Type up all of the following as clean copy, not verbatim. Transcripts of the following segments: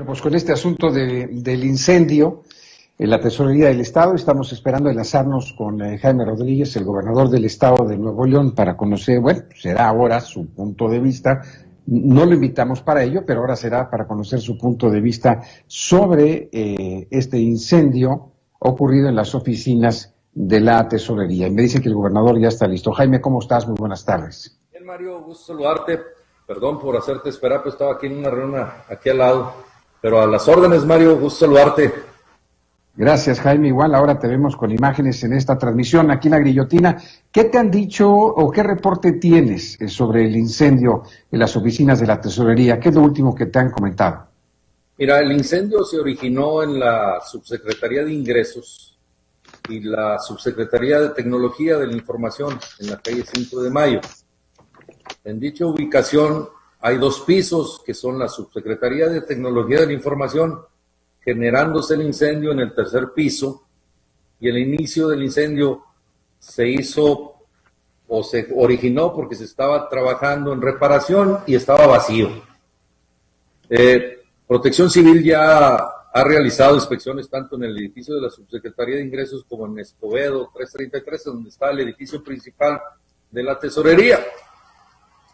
Bueno, pues con este asunto del incendio en la Tesorería del Estado, estamos esperando enlazarnos con Jaime Rodríguez, el gobernador del Estado de Nuevo León, para conocer, bueno, será ahora su punto de vista. No lo invitamos para ello, pero ahora será para conocer su punto de vista sobre este incendio ocurrido en las oficinas de la Tesorería. Y me dicen que el gobernador ya está listo. Jaime, ¿cómo estás? Muy buenas tardes. Bien, Mario, gusto saludarte. Perdón por hacerte esperar, pero estaba aquí en una reunión aquí al lado. Pero a las órdenes, Mario, gusto saludarte. Gracias, Jaime. Igual ahora te vemos con imágenes en esta transmisión aquí en la Grillotina. ¿Qué te han dicho o qué reporte tienes sobre el incendio en las oficinas de la Tesorería? ¿Qué es lo último que te han comentado? Mira, el incendio se originó en la Subsecretaría de Ingresos y la Subsecretaría de Tecnología de la Información en la calle 5 de Mayo. En dicha ubicación hay dos pisos que son la Subsecretaría de Tecnología de la Información, generándose el incendio en el tercer piso, y el inicio del incendio se hizo o se originó porque se estaba trabajando en reparación y estaba vacío. Protección Civil ya ha realizado inspecciones tanto en el edificio de la Subsecretaría de Ingresos como en Escobedo 333, donde está el edificio principal de la Tesorería.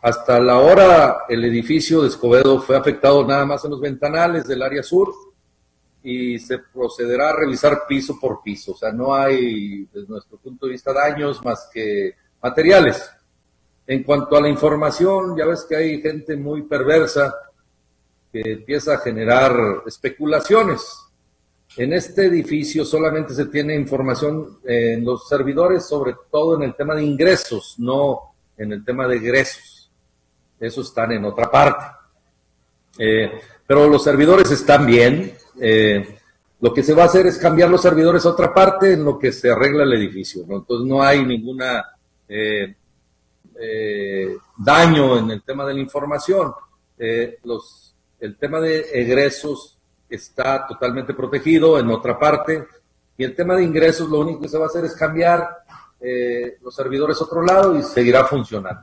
Hasta la hora el edificio de Escobedo fue afectado nada más en los ventanales del área sur, y se procederá a revisar piso por piso. O sea, no hay, desde nuestro punto de vista, daños más que materiales. En cuanto a la información, ya ves que hay gente muy perversa que empieza a generar especulaciones. En este edificio solamente se tiene información en los servidores, sobre todo en el tema de ingresos, no en el tema de egresos. Esos están en otra parte. Pero los servidores están bien. Lo que se va a hacer es cambiar los servidores a otra parte en lo que se arregla el edificio, ¿no? Entonces no hay ninguna daño en el tema de la información. El tema de egresos está totalmente protegido en otra parte, y el tema de ingresos lo único que se va a hacer es cambiar los servidores a otro lado y seguirá funcionando.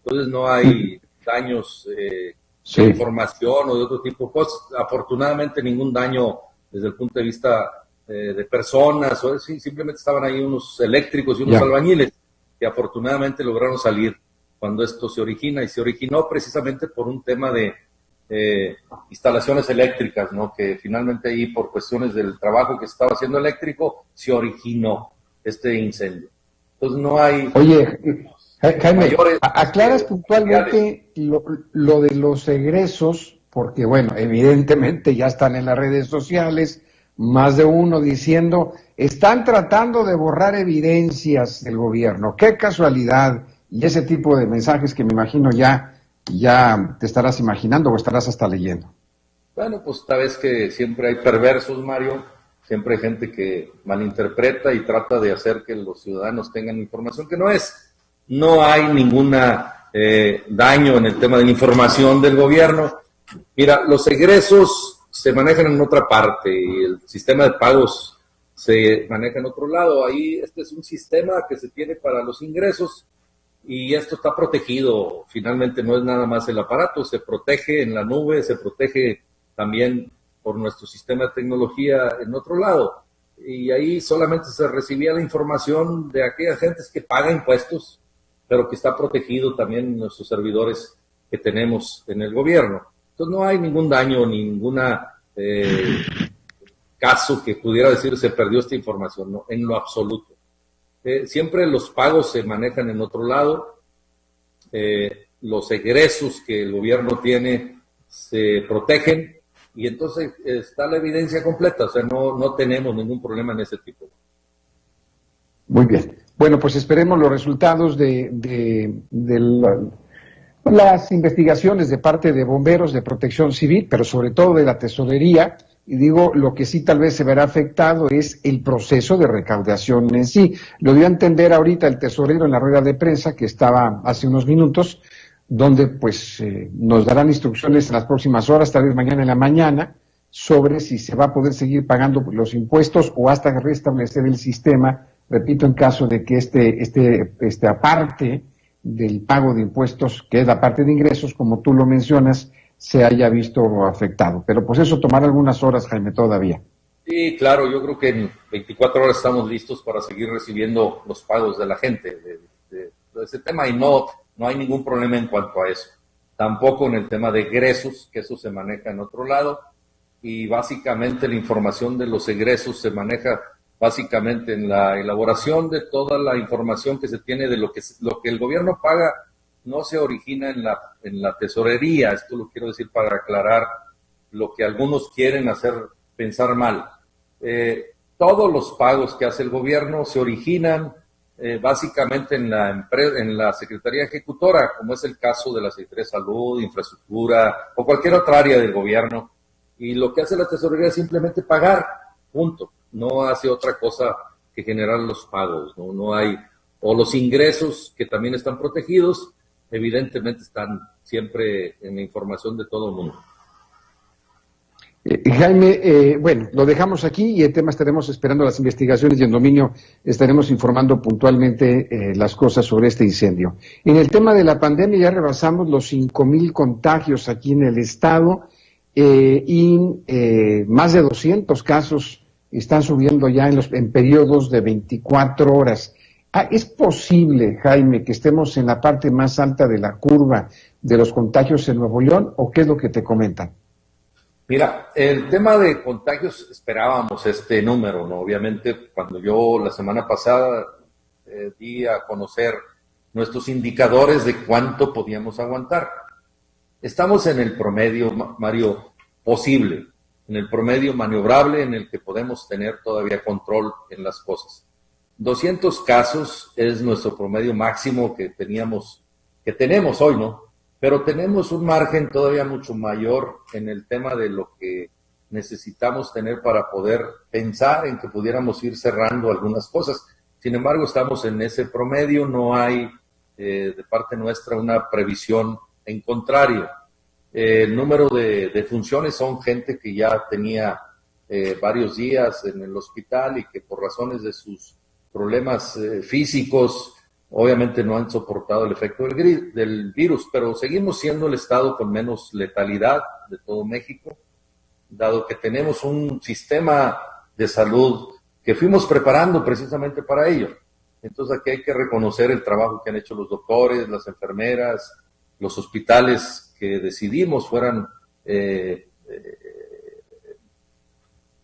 Entonces no hay daños de información o de otro tipo de cosas. Afortunadamente ningún daño desde el punto de vista de personas, o simplemente estaban ahí unos eléctricos y unos albañiles que afortunadamente lograron salir cuando esto se origina, y se originó precisamente por un tema de instalaciones eléctricas, ¿no? Que finalmente ahí, por cuestiones del trabajo que se estaba haciendo eléctrico, se originó este incendio. Entonces no hay... Oye, Jaime, aclaras puntualmente lo de los egresos, porque bueno, evidentemente ya están en las redes sociales, más de uno diciendo, están tratando de borrar evidencias del gobierno, qué casualidad, y ese tipo de mensajes que me imagino ya te estarás imaginando o estarás hasta leyendo. Bueno, pues esta vez que siempre hay perversos, Mario, siempre hay gente que malinterpreta y trata de hacer que los ciudadanos tengan información que no es. No hay ninguna daño en el tema de la información del gobierno. Mira, los egresos se manejan en otra parte y el sistema de pagos se maneja en otro lado. Ahí este es un sistema que se tiene para los ingresos y esto está protegido. Finalmente no es nada más el aparato, se protege en la nube, se protege también por nuestro sistema de tecnología en otro lado. Y ahí solamente se recibía la información de aquellas gentes que pagan impuestos, pero que está protegido también en nuestros servidores que tenemos en el gobierno. Entonces no hay ningún daño, ninguna caso que pudiera decir se perdió esta información, no, en lo absoluto. Siempre los pagos se manejan en otro lado, los egresos que el gobierno tiene se protegen, y entonces está la evidencia completa, o sea, no tenemos ningún problema en ese tipo. Muy bien. Bueno, pues esperemos los resultados de las investigaciones de parte de bomberos, de Protección Civil, pero sobre todo de la Tesorería. Y digo, lo que sí tal vez se verá afectado es el proceso de recaudación en sí. Lo dio a entender ahorita el tesorero en la rueda de prensa que estaba hace unos minutos, donde pues nos darán instrucciones en las próximas horas, tal vez mañana en la mañana, sobre si se va a poder seguir pagando los impuestos o hasta restablecer el sistema. Repito, en caso de que esta parte del pago de impuestos, que es la parte de ingresos, como tú lo mencionas, se haya visto afectado. Pero pues eso tomará algunas horas, Jaime, todavía. Sí, claro, yo creo que en 24 horas estamos listos para seguir recibiendo los pagos de la gente de ese tema y no hay ningún problema en cuanto a eso. Tampoco en el tema de egresos, que eso se maneja en otro lado, y básicamente la información de los egresos se maneja básicamente en la elaboración de toda la información que se tiene de lo que el gobierno paga, no se origina en la tesorería. Esto lo quiero decir para aclarar lo que algunos quieren hacer pensar mal. Todos los pagos que hace el gobierno se originan básicamente en la Secretaría Ejecutora, como es el caso de la Secretaría de Salud, Infraestructura o cualquier otra área del gobierno. Y lo que hace la tesorería es simplemente pagar, punto. No hace otra cosa que generar los pagos, no hay, o los ingresos que también están protegidos, evidentemente están siempre en la información de todo el mundo. Jaime, bueno, lo dejamos aquí y el tema estaremos esperando las investigaciones y en dominio estaremos informando puntualmente las cosas sobre este incendio. En el tema de la pandemia ya rebasamos los 5,000 contagios aquí en el estado y más de 200 casos están subiendo ya en periodos de 24 horas. ¿Es posible, Jaime, que estemos en la parte más alta de la curva de los contagios en Nuevo León o qué es lo que te comentan? Mira, el tema de contagios esperábamos este número, ¿no? Obviamente, cuando yo la semana pasada di a conocer nuestros indicadores de cuánto podíamos aguantar. Estamos en el promedio, Mario, posible, en el promedio maniobrable en el que podemos tener todavía control en las cosas. 200 casos es nuestro promedio máximo que tenemos hoy, ¿no? Pero tenemos un margen todavía mucho mayor en el tema de lo que necesitamos tener para poder pensar en que pudiéramos ir cerrando algunas cosas. Sin embargo, estamos en ese promedio, no hay de parte nuestra una previsión en contrario. El número de funciones son gente que ya tenía varios días en el hospital y que por razones de sus problemas físicos obviamente no han soportado el efecto del virus, pero seguimos siendo el estado con menos letalidad de todo México, dado que tenemos un sistema de salud que fuimos preparando precisamente para ello. Entonces aquí hay que reconocer el trabajo que han hecho los doctores, las enfermeras, los hospitales que decidimos fueran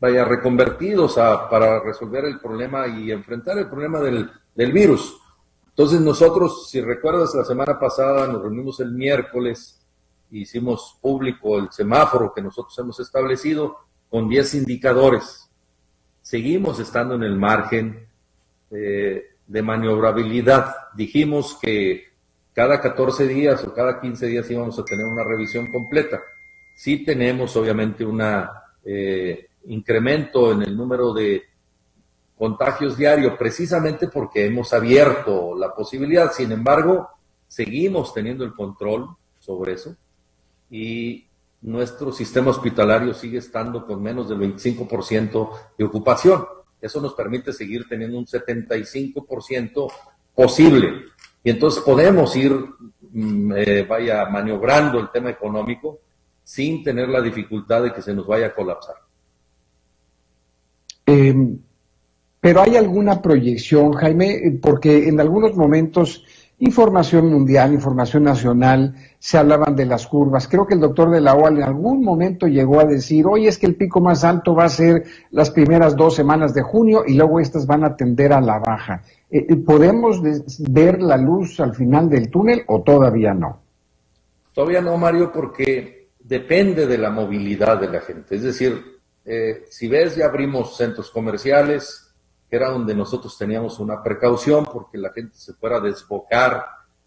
reconvertidos para resolver el problema y enfrentar el problema del virus. Entonces nosotros, si recuerdas, la semana pasada nos reunimos el miércoles, hicimos público el semáforo que nosotros hemos establecido con 10 indicadores. Seguimos estando en el margen de maniobrabilidad. Dijimos que cada 14 días o cada 15 días íbamos a tener una revisión completa. Sí tenemos obviamente un incremento en el número de contagios diarios, precisamente porque hemos abierto la posibilidad. Sin embargo, seguimos teniendo el control sobre eso y nuestro sistema hospitalario sigue estando con menos del 25% de ocupación. Eso nos permite seguir teniendo un 75% posible. Y entonces podemos ir, maniobrando el tema económico sin tener la dificultad de que se nos vaya a colapsar. Pero hay alguna proyección, Jaime, porque en algunos momentos, información mundial, información nacional, se hablaban de las curvas. Creo que el doctor de la OAL en algún momento llegó a decir, oye, es que el pico más alto va a ser las primeras 2 semanas de junio y luego estas van a tender a la baja. ¿Podemos ver la luz al final del túnel o todavía no? Todavía no, Mario, porque depende de la movilidad de la gente. Es decir, si ves, ya abrimos centros comerciales, que era donde nosotros teníamos una precaución porque la gente se fuera a desbocar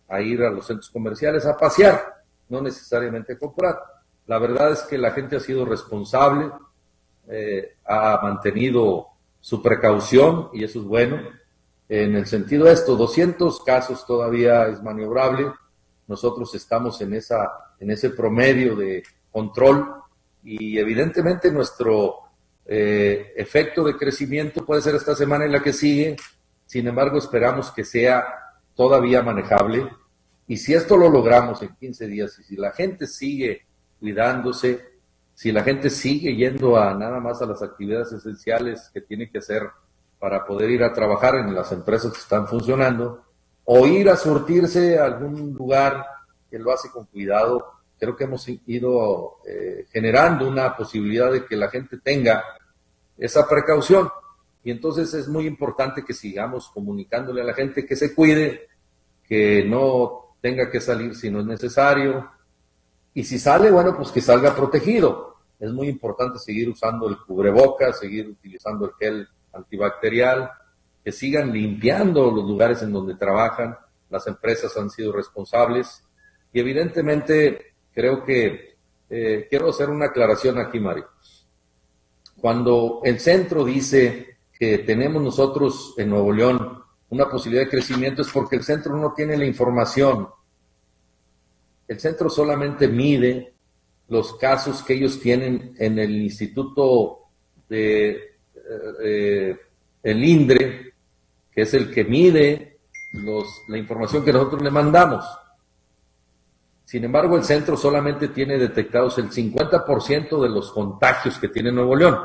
a ir a los centros comerciales a pasear, no necesariamente a comprar. La verdad es que la gente ha sido responsable, ha mantenido su precaución y eso es bueno. En el sentido de esto, 200 casos todavía es maniobrable. Nosotros estamos en ese promedio de control y evidentemente nuestro efecto de crecimiento puede ser esta semana y la que sigue. Sin embargo, esperamos que sea todavía manejable y si esto lo logramos en 15 días y si la gente sigue cuidándose, si la gente sigue yendo a nada más a las actividades esenciales que tiene que hacer para poder ir a trabajar en las empresas que están funcionando, o ir a surtirse a algún lugar que lo hace con cuidado, creo que hemos ido generando una posibilidad de que la gente tenga esa precaución. Y entonces es muy importante que sigamos comunicándole a la gente que se cuide, que no tenga que salir si no es necesario. Y si sale, bueno, pues que salga protegido. Es muy importante seguir usando el cubrebocas, seguir utilizando el gel antibacterial, que sigan limpiando los lugares en donde trabajan. Las empresas han sido responsables. Y evidentemente creo que quiero hacer una aclaración aquí, Mario. Cuando el centro dice que tenemos nosotros en Nuevo León una posibilidad de crecimiento, es porque el centro no tiene la información. El centro solamente mide los casos que ellos tienen en el Instituto de el INDRE, que es el que mide la información que nosotros le mandamos. Sin embargo, el centro solamente tiene detectados el 50% de los contagios que tiene Nuevo León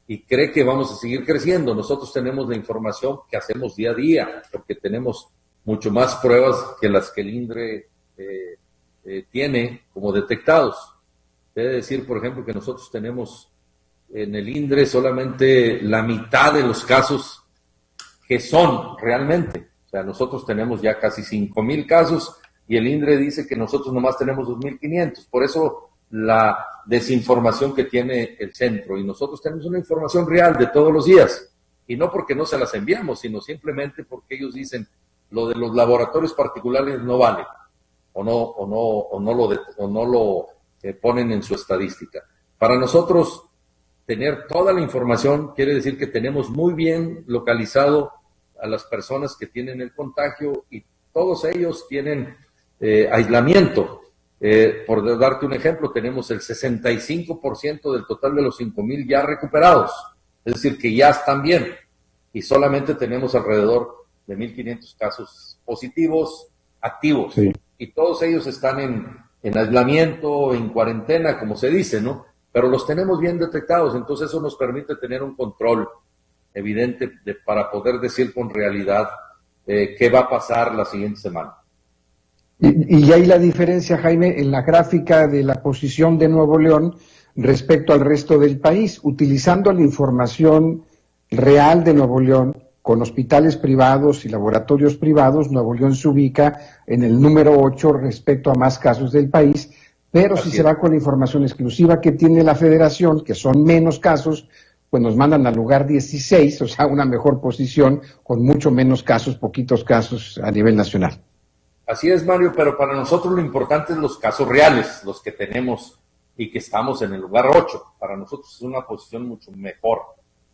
y cree que vamos a seguir creciendo. Nosotros tenemos la información que hacemos día a día, porque tenemos mucho más pruebas que las que el INDRE tiene como detectados. Debe decir, por ejemplo, que nosotros tenemos en el INDRE solamente la mitad de los casos que son realmente. O sea, nosotros tenemos ya casi 5,000 casos y el INDRE dice que nosotros nomás tenemos 2,500. Por eso la desinformación que tiene el centro. Y nosotros tenemos una información real de todos los días. Y no porque no se las enviamos, sino simplemente porque ellos dicen lo de los laboratorios particulares no vale. O no lo ponen en su estadística. Para nosotros, tener toda la información quiere decir que tenemos muy bien localizado a las personas que tienen el contagio y todos ellos tienen aislamiento. Por darte un ejemplo, tenemos el 65% del total de los 5,000 ya recuperados, es decir, que ya están bien, y solamente tenemos alrededor de 1,500 casos positivos activos, sí. Y todos ellos están en aislamiento, en cuarentena, como se dice, ¿no? Pero los tenemos bien detectados, entonces eso nos permite tener un control evidente para poder decir con realidad qué va a pasar la siguiente semana. Y hay la diferencia, Jaime, en la gráfica de la posición de Nuevo León respecto al resto del país, utilizando la información real de Nuevo León, con hospitales privados y laboratorios privados. Nuevo León se ubica en el número 8 respecto a más casos del país, pero si se va con la información exclusiva que tiene la Federación, que son menos casos, pues nos mandan al lugar 16, o sea, una mejor posición, con mucho menos casos, poquitos casos a nivel nacional. Así es, Mario, pero para nosotros lo importante es los casos reales, los que tenemos y que estamos en el lugar 8. Para nosotros es una posición mucho mejor,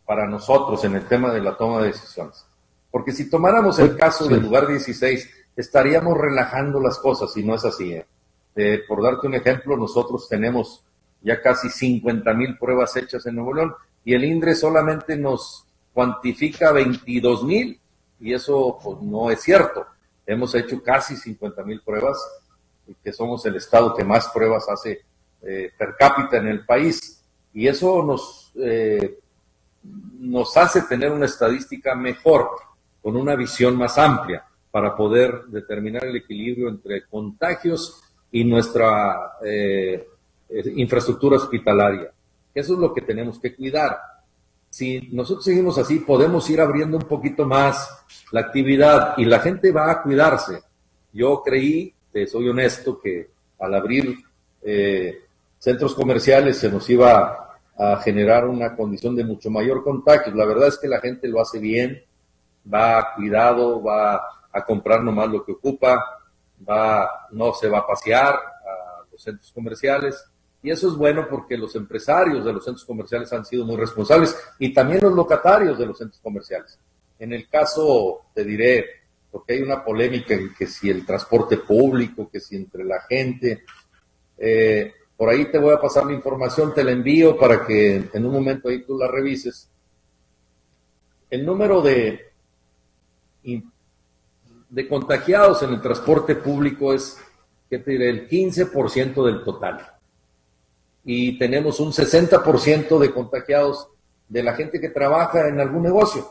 para nosotros en el tema de la toma de decisiones. Porque si tomáramos el caso del lugar 16, estaríamos relajando las cosas y no es así. Por darte un ejemplo, nosotros tenemos ya casi 50,000 pruebas hechas en Nuevo León y el INDRE solamente nos cuantifica 22,000 y eso pues, no es cierto. Hemos hecho casi 50,000 pruebas, que somos el estado que más pruebas hace per cápita en el país. Y eso nos hace tener una estadística mejor, con una visión más amplia, para poder determinar el equilibrio entre contagios y nuestra infraestructura hospitalaria. Eso es lo que tenemos que cuidar. Si nosotros seguimos así, podemos ir abriendo un poquito más la actividad y la gente va a cuidarse. Yo creí, soy honesto, que al abrir centros comerciales se nos iba a generar una condición de mucho mayor contagio. La verdad es que la gente lo hace bien, va cuidado, va a comprar nomás lo que ocupa, no se va a pasear a los centros comerciales. Y eso es bueno porque los empresarios de los centros comerciales han sido muy responsables y también los locatarios de los centros comerciales. En el caso, te diré, porque hay una polémica en que si el transporte público, que si entre la gente, por ahí te voy a pasar la información, te la envío para que en un momento ahí tú la revises. El número de contagiados en el transporte público es, ¿qué te diré?, el 15% del total. y tenemos un 60% de contagiados de la gente que trabaja en algún negocio.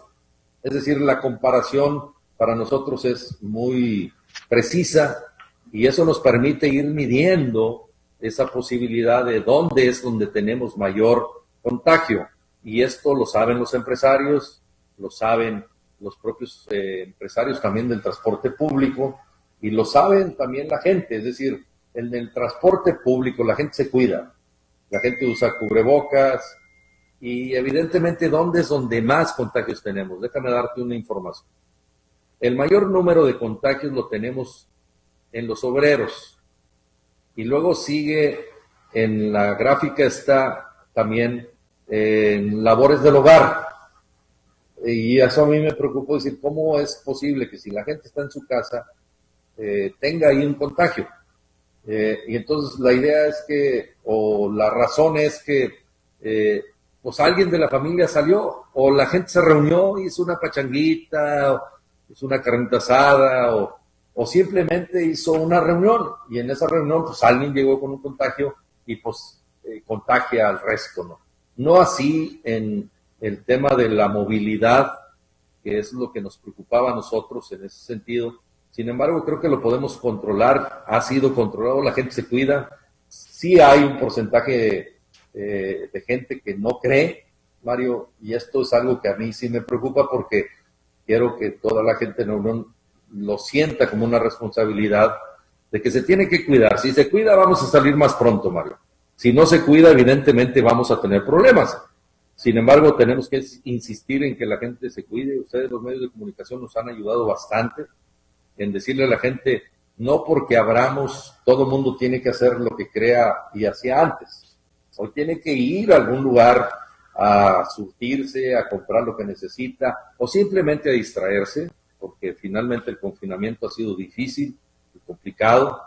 Es decir, la comparación para nosotros es muy precisa y eso nos permite ir midiendo esa posibilidad de dónde es donde tenemos mayor contagio. Y esto lo saben los empresarios, lo saben los propios empresarios también del transporte público y lo saben también la gente. Es decir, en el transporte público la gente se cuida, la gente usa cubrebocas y evidentemente ¿dónde es donde más contagios tenemos? Déjame darte una información. El mayor número de contagios lo tenemos en los obreros y luego sigue en la gráfica está también en labores del hogar. Y eso a mí me preocupa decir, ¿cómo es posible que si la gente está en su casa tenga ahí un contagio? Y entonces la idea es que, o la razón es que, pues alguien de la familia salió, o la gente se reunió, hizo una pachanguita, o hizo una carnita asada, o simplemente hizo una reunión, y en esa reunión pues alguien llegó con un contagio y pues contagia al resto, ¿no? No así en el tema de la movilidad, que es lo que nos preocupaba a nosotros en ese sentido. Sin embargo, creo que lo podemos controlar, ha sido controlado, la gente se cuida. Sí hay un porcentaje de gente que no cree, Mario, y esto es algo que a mí sí me preocupa porque quiero que toda la gente no lo sienta como una responsabilidad de que se tiene que cuidar. Si se cuida, vamos a salir más pronto, Mario. Si no se cuida, evidentemente vamos a tener problemas. Sin embargo, tenemos que insistir en que la gente se cuide. Ustedes, los medios de comunicación, nos han ayudado bastante en decirle a la gente, no porque abramos, todo el mundo tiene que hacer lo que crea y hacía antes. Hoy tiene que ir a algún lugar a surtirse, a comprar lo que necesita, o simplemente a distraerse, porque finalmente el confinamiento ha sido difícil y complicado.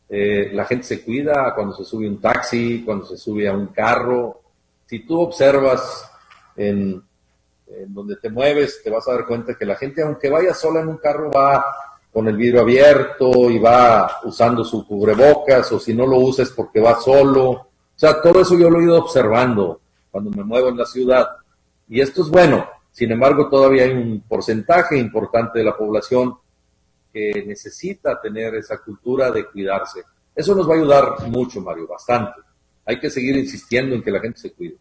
La gente se cuida cuando se sube a un taxi, cuando se sube a un carro. Si tú observas en donde te mueves, te vas a dar cuenta que la gente, aunque vaya sola en un carro, va con el vidrio abierto y va usando su cubrebocas, o si no lo usa es porque va solo. O sea, todo eso yo lo he ido observando cuando me muevo en la ciudad. Y esto es bueno. Sin embargo, todavía hay un porcentaje importante de la población que necesita tener esa cultura de cuidarse. Eso nos va a ayudar mucho, Mario, bastante. Hay que seguir insistiendo en que la gente se cuide.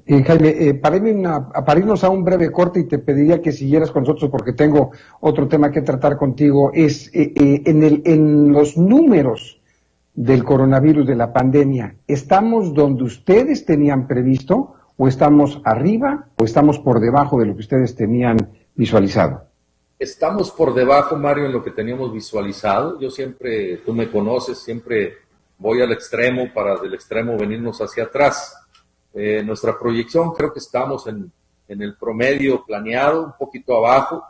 Jaime, para irnos a un breve corte, y te pediría que siguieras con nosotros porque tengo otro tema que tratar contigo, es en los números del coronavirus, de la pandemia, ¿estamos donde ustedes tenían previsto, o estamos arriba, o estamos por debajo de lo que ustedes tenían visualizado? Estamos por debajo, Mario, en lo que teníamos visualizado. Yo siempre, tú me conoces, siempre voy al extremo para del extremo venirnos hacia atrás. Nuestra proyección, creo que estamos en el promedio planeado, un poquito abajo,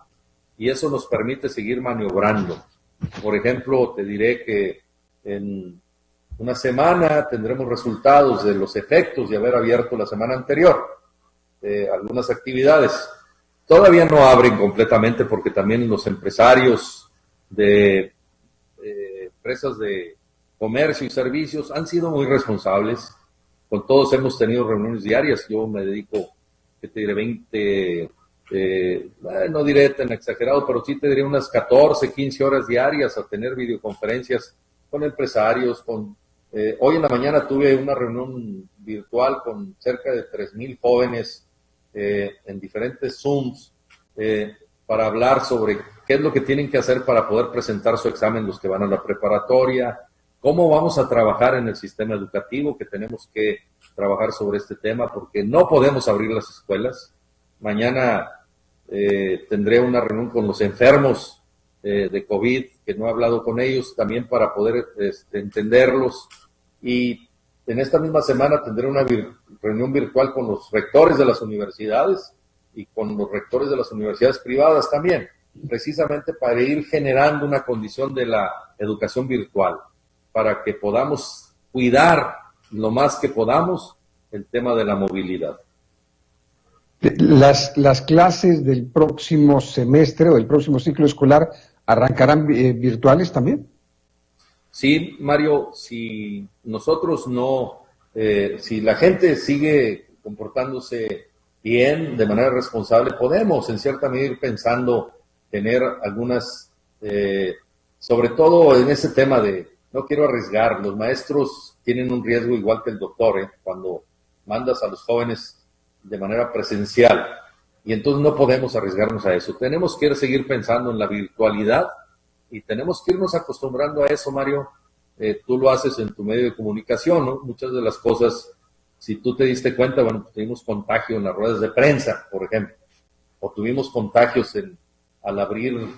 y eso nos permite seguir maniobrando. Por ejemplo, te diré que en una semana tendremos resultados de los efectos de haber abierto la semana anterior, algunas actividades. Todavía no abren completamente porque también los empresarios de empresas de comercio y servicios han sido muy responsables. Con todos hemos tenido reuniones diarias. Yo me dedico, que te diré, 20, no diré tan exagerado, pero sí te diré unas 14, 15 horas diarias a tener videoconferencias con empresarios. Hoy en la mañana tuve una reunión virtual con cerca de 3,000 jóvenes en diferentes Zooms para hablar sobre qué es lo que tienen que hacer para poder presentar su examen los que van a la preparatoria, cómo vamos a trabajar en el sistema educativo, que tenemos que trabajar sobre este tema porque no podemos abrir las escuelas. Mañana tendré una reunión con los enfermos de COVID, que no he hablado con ellos, también para poder entenderlos. Y en esta misma semana tendré una reunión virtual con los rectores de las universidades y con los rectores de las universidades privadas también, precisamente para ir generando una condición de la educación virtual, para que podamos cuidar lo más que podamos el tema de la movilidad. Las clases del próximo semestre o del próximo ciclo escolar arrancarán virtuales también. Sí, Mario, si nosotros no si la gente sigue comportándose bien, de manera responsable, podemos en cierta medida ir pensando tener algunas, sobre todo en ese tema de no quiero arriesgar. Los maestros tienen un riesgo igual que el doctor, cuando mandas a los jóvenes de manera presencial, y entonces no podemos arriesgarnos a eso. Tenemos que seguir pensando en la virtualidad y tenemos que irnos acostumbrando a eso, Mario. Tú lo haces en tu medio de comunicación, ¿no? Muchas de las cosas, si tú te diste cuenta, bueno, pues tuvimos contagio en las ruedas de prensa, por ejemplo, o tuvimos contagios al abrir,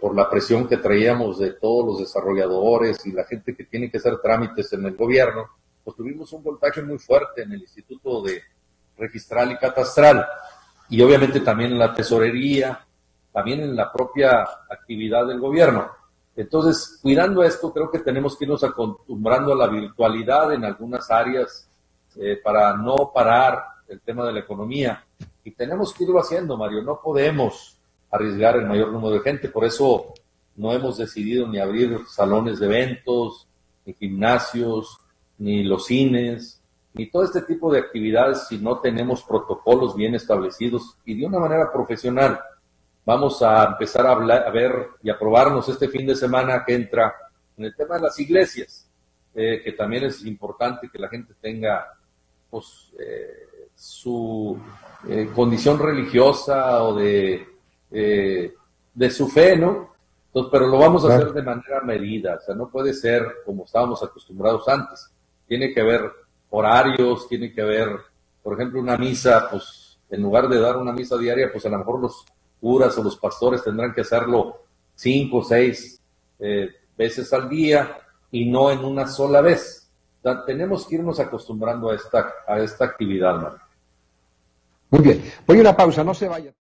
por la presión que traíamos de todos los desarrolladores y la gente que tiene que hacer trámites en el gobierno, pues tuvimos un contagio muy fuerte en el Instituto de Registral y Catastral, y obviamente también en la tesorería, también en la propia actividad del gobierno. Entonces, cuidando esto, creo que tenemos que irnos acostumbrando a la virtualidad en algunas áreas, para no parar el tema de la economía. Y tenemos que irlo haciendo, Mario. No podemos arriesgar el mayor número de gente. Por eso no hemos decidido ni abrir salones de eventos, ni gimnasios, ni los cines, ni todo este tipo de actividades si no tenemos protocolos bien establecidos y de una manera profesional. Vamos a empezar a ver y a probarnos este fin de semana que entra en el tema de las iglesias, que también es importante que la gente tenga pues, su condición religiosa o de su fe, ¿no? Entonces, pero lo vamos a hacer de manera medida, o sea, no puede ser como estábamos acostumbrados antes. Tiene que haber horarios, tiene que haber, por ejemplo, una misa, pues en lugar de dar una misa diaria, pues a lo mejor los curas o los pastores tendrán que hacerlo 5 o 6 veces al día y no en una sola vez. O sea, tenemos que irnos acostumbrando a esta actividad, Mario. Muy bien. Voy a una pausa, no se vaya.